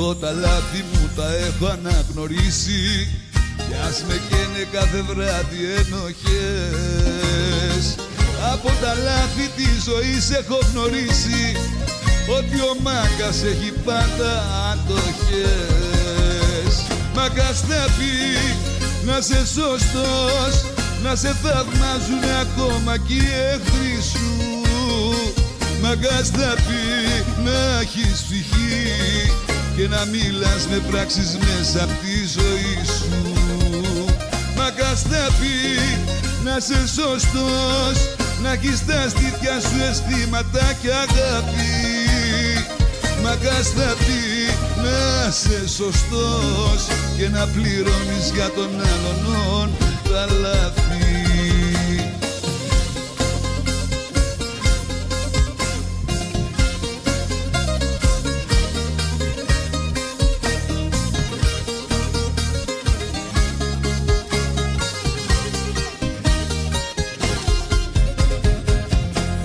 Εγώ τα λάθη μου τα έχω αναγνωρίσει κι ας με καίνε κάθε βράδυ ενοχές. Από τα λάθη της ζωής έχω γνωρίσει ότι ο μάγκας έχει πάντα αντοχές. Μάγκας θα πει να σε σωστός, να σε θαυμάζουνε ακόμα κι οι εχθροί σου. Μάγκας θα πει να έχεις ψυχή και να μιλάς με πράξεις μέσα απ' τη ζωή σου. Μάγκας θα πει να είσαι σωστός, να έχεις τα στήθια σου αισθήματα και αγάπη. Μάγκας θα πει να είσαι σωστός και να πληρώνεις για τον άλλον τα λάθη.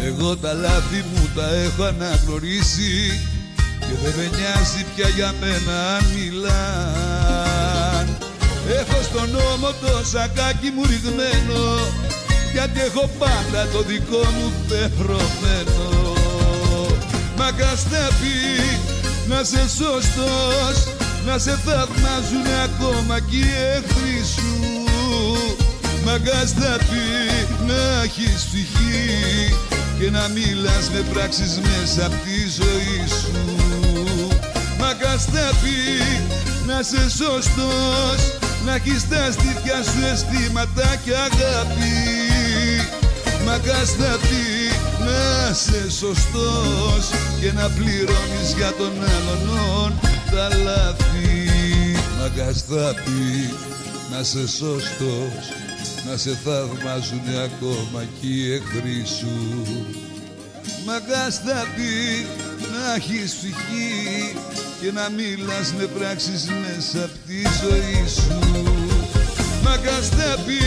Εγώ τα λάθη μου τα έχω αναγνωρίσει και δεν με νοιάζει πια για μένα αν μιλάν. Έχω στον νόμο το σακάκι μου ρηγμένο γιατί έχω πάντα το δικό μου πεπρωμένο. Μάγκας θα πει να είσαι σωστός, να σε θαυμάζουνε ακόμα κι οι εχθροί σου. Μάγκας θα πει να έχεις ψυχή και να μιλάς με πράξεις μέσα απ' τη ζωή σου. Μάγκας θα πει να είσαι σωστός, να έχεις τα στήθια σου αισθήματα και αγάπη. Μάγκας θα πει να είσαι σωστός και να πληρώνεις για τον άλλον τα λάθη. Μάγκας θα πει να είσαι σωστός, να σε θαυμάζουνε ακόμα κι οι εχθροί σου. Μάγκας θα πει να έχεις ψυχή και να μιλάς με πράξεις μέσα απ' τη ζωή σου. Μάγκας θα πει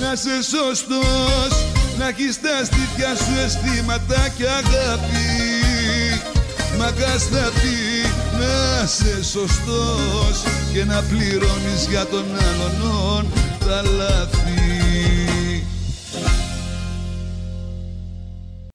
να είσαι σωστός, να έχεις τα στήθια σου αισθήματα και αγάπη. Μάγκας θα πει να είσαι σωστός και να πληρώνεις για τον άλλον τα λάθη.